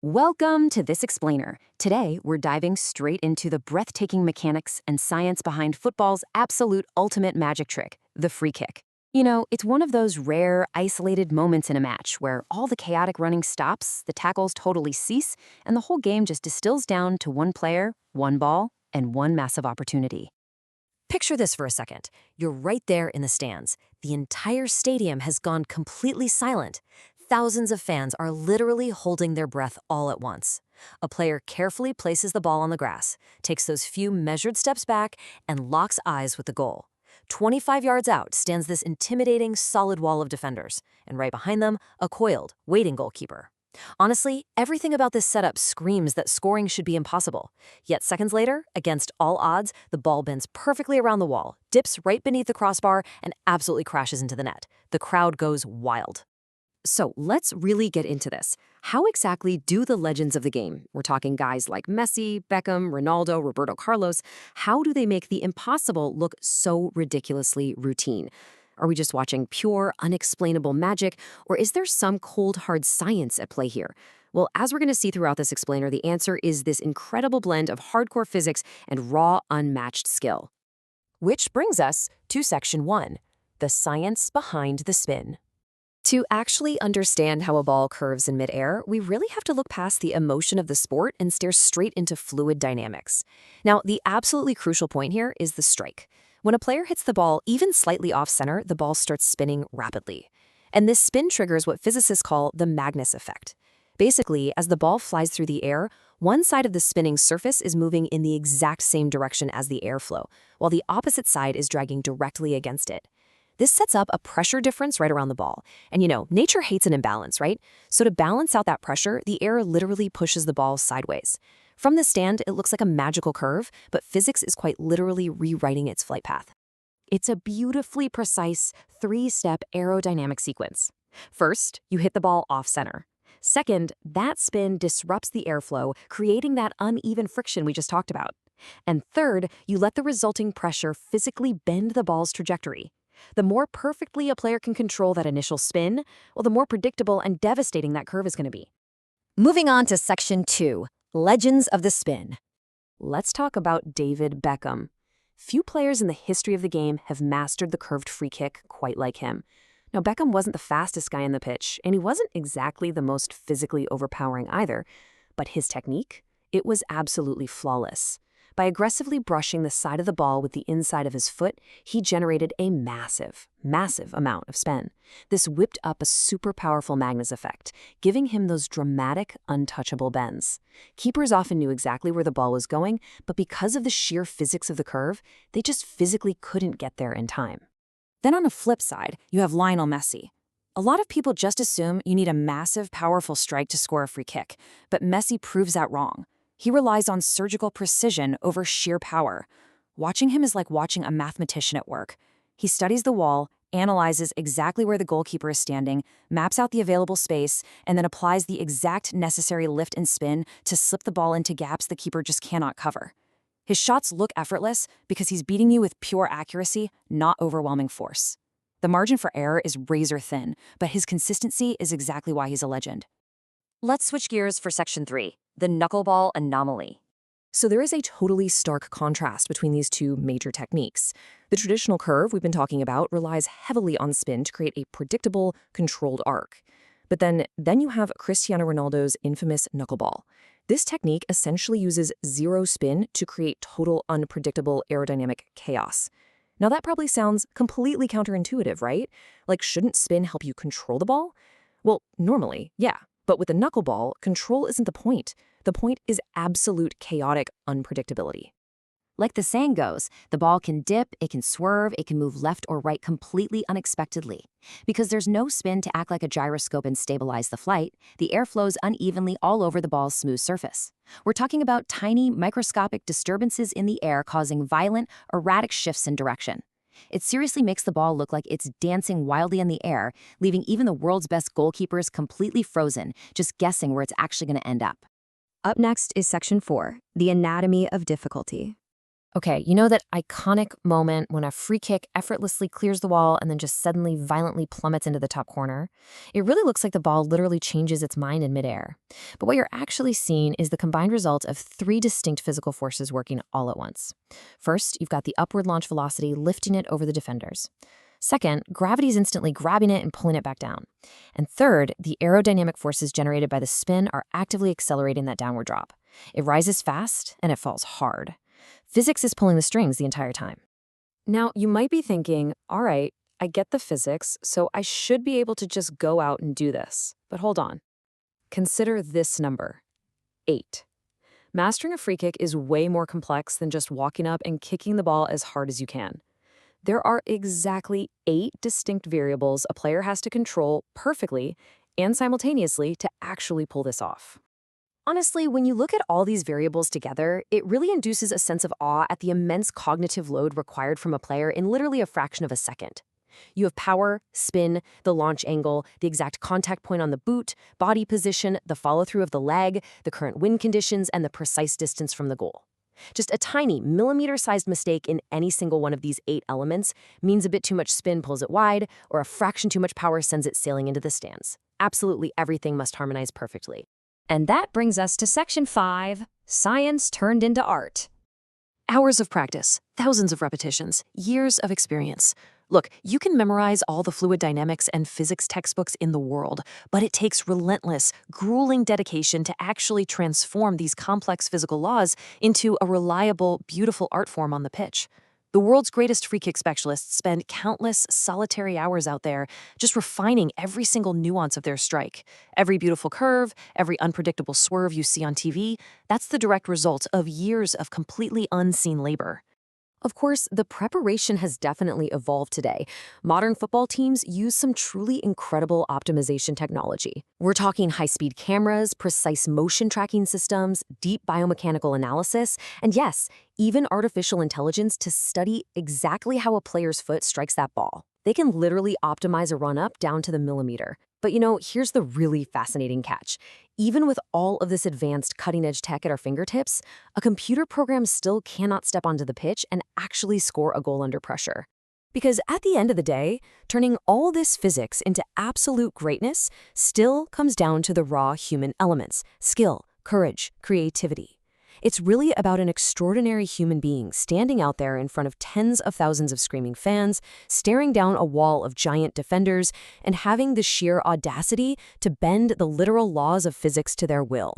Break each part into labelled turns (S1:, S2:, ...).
S1: Welcome to This Explainer. Today, we're diving straight into the breathtaking mechanics and science behind football's absolute ultimate magic trick, the free kick. It's one of those rare, isolated moments in a match where all the chaotic running stops, the tackles totally cease, and the whole game just distills down to one player, one ball, and one massive opportunity.
S2: Picture this for a second. You're right there in the stands. The entire stadium has gone completely silent. Thousands of fans are literally holding their breath all at once. A player carefully places the ball on the grass, takes those few measured steps back, and locks eyes with the goal. 25 yards out stands this intimidating, solid wall of defenders, and right behind them, a coiled, waiting goalkeeper. Honestly, everything about this setup screams that scoring should be impossible. Yet seconds later, against all odds, the ball bends perfectly around the wall, dips right beneath the crossbar, and absolutely crashes into the net. The crowd goes wild.
S1: So let's really get into this. How exactly do the legends of the game, we're talking guys like Messi, Beckham, Ronaldo, Roberto Carlos, how do they make the impossible look so ridiculously routine? Are we just watching pure, unexplainable magic, or is there some cold, hard science at play here? Well, as we're going to see throughout this explainer, the answer is this incredible blend of hardcore physics and raw, unmatched skill.
S2: Which brings us to Section 1, the science behind the spin.
S1: To actually understand how a ball curves in midair, we really have to look past the emotion of the sport and stare straight into fluid dynamics. Now, the absolutely crucial point here is the strike. When a player hits the ball even slightly off-center, the ball starts spinning rapidly. And this spin triggers what physicists call the Magnus Effect. Basically, as the ball flies through the air, one side of the spinning surface is moving in the exact same direction as the airflow, while the opposite side is dragging directly against it. This sets up a pressure difference right around the ball. And nature hates an imbalance, right? So to balance out that pressure, the air literally pushes the ball sideways. From the stand, it looks like a magical curve, but physics is quite literally rewriting its flight path. It's a beautifully precise three-step aerodynamic sequence. First, you hit the ball off-center. Second, that spin disrupts the airflow, creating that uneven friction we just talked about. And third, you let the resulting pressure physically bend the ball's trajectory. The more perfectly a player can control that initial spin, well, the more predictable and devastating that curve is going to be.
S2: Moving on to Section 2, Legends of the Spin.
S1: Let's talk about David Beckham. Few players in the history of the game have mastered the curved free kick quite like him. Now, Beckham wasn't the fastest guy on the pitch, and he wasn't exactly the most physically overpowering either, but his technique, it was absolutely flawless. By aggressively brushing the side of the ball with the inside of his foot, he generated a massive, massive amount of spin. This whipped up a super powerful Magnus Effect, giving him those dramatic, untouchable bends. Keepers often knew exactly where the ball was going, but because of the sheer physics of the curve, they just physically couldn't get there in time. Then on the flip side, you have Lionel Messi. A lot of people just assume you need a massive, powerful strike to score a free kick, but Messi proves that wrong. He relies on surgical precision over sheer power. Watching him is like watching a mathematician at work. He studies the wall, analyzes exactly where the goalkeeper is standing, maps out the available space, and then applies the exact necessary lift and spin to slip the ball into gaps the keeper just cannot cover. His shots look effortless because he's beating you with pure accuracy, not overwhelming force. The margin for error is razor thin, but his consistency is exactly why he's a legend.
S2: Let's switch gears for Section 3, the knuckleball anomaly.
S1: So there is a totally stark contrast between these two major techniques. The traditional curve we've been talking about relies heavily on spin to create a predictable, controlled arc. But then you have Cristiano Ronaldo's infamous knuckleball. This technique essentially uses zero spin to create total unpredictable aerodynamic chaos. Now that probably sounds completely counterintuitive, right? Like, shouldn't spin help you control the ball? Well, normally, yeah. But with the knuckleball, control isn't the point. The point is absolute chaotic unpredictability.
S2: Like the saying goes, the ball can dip, it can swerve, it can move left or right completely unexpectedly. Because there's no spin to act like a gyroscope and stabilize the flight, the air flows unevenly all over the ball's smooth surface. We're talking about tiny, microscopic disturbances in the air causing violent, erratic shifts in direction. It seriously makes the ball look like it's dancing wildly in the air, leaving even the world's best goalkeepers completely frozen, just guessing where it's actually going to end up.
S1: Up next is Section 4, the anatomy of difficulty. Okay, you know that iconic moment when a free kick effortlessly clears the wall and then just suddenly violently plummets into the top corner? It really looks like the ball literally changes its mind in midair. But what you're actually seeing is the combined result of three distinct physical forces working all at once. First, you've got the upward launch velocity lifting it over the defenders. Second, gravity's instantly grabbing it and pulling it back down. And third, the aerodynamic forces generated by the spin are actively accelerating that downward drop. It rises fast and it falls hard. Physics is pulling the strings the entire time. Now, you might be thinking, all right, I get the physics, so I should be able to just go out and do this. But hold on. Consider this number, 8. Mastering a free kick is way more complex than just walking up and kicking the ball as hard as you can. There are exactly 8 distinct variables a player has to control perfectly and simultaneously to actually pull this off. Honestly, when you look at all these variables together, it really induces a sense of awe at the immense cognitive load required from a player in literally a fraction of a second. You have power, spin, the launch angle, the exact contact point on the boot, body position, the follow-through of the leg, the current wind conditions, and the precise distance from the goal. Just a tiny millimeter-sized mistake in any single one of these 8 elements means a bit too much spin pulls it wide, or a fraction too much power sends it sailing into the stands. Absolutely everything must harmonize perfectly.
S3: And that brings us to Section 5, Science Turned into Art.
S1: Hours of practice, thousands of repetitions, years of experience. Look, you can memorize all the fluid dynamics and physics textbooks in the world, but it takes relentless, grueling dedication to actually transform these complex physical laws into a reliable, beautiful art form on the pitch. The world's greatest free kick specialists spend countless solitary hours out there just refining every single nuance of their strike. Every beautiful curve, every unpredictable swerve you see on TV, that's the direct result of years of completely unseen labor. Of course, the preparation has definitely evolved today. Modern football teams use some truly incredible optimization technology. We're talking high-speed cameras, precise motion tracking systems, deep biomechanical analysis, and yes, even artificial intelligence to study exactly how a player's foot strikes that ball. They can literally optimize a run-up down to the millimeter. But here's the really fascinating catch. Even with all of this advanced cutting-edge tech at our fingertips, a computer program still cannot step onto the pitch and actually score a goal under pressure. Because at the end of the day, turning all this physics into absolute greatness still comes down to the raw human elements: skill, courage, creativity. It's really about an extraordinary human being standing out there in front of tens of thousands of screaming fans, staring down a wall of giant defenders, and having the sheer audacity to bend the literal laws of physics to their will.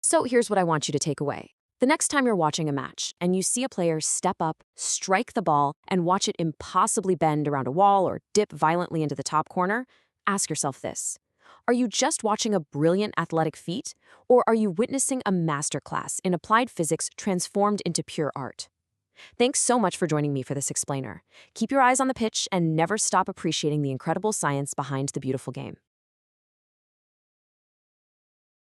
S1: So here's what I want you to take away. The next time you're watching a match and you see a player step up, strike the ball, and watch it impossibly bend around a wall or dip violently into the top corner, ask yourself this. Are you just watching a brilliant athletic feat, or are you witnessing a masterclass in applied physics transformed into pure art? Thanks so much for joining me for this explainer. Keep your eyes on the pitch and never stop appreciating the incredible science behind the beautiful game.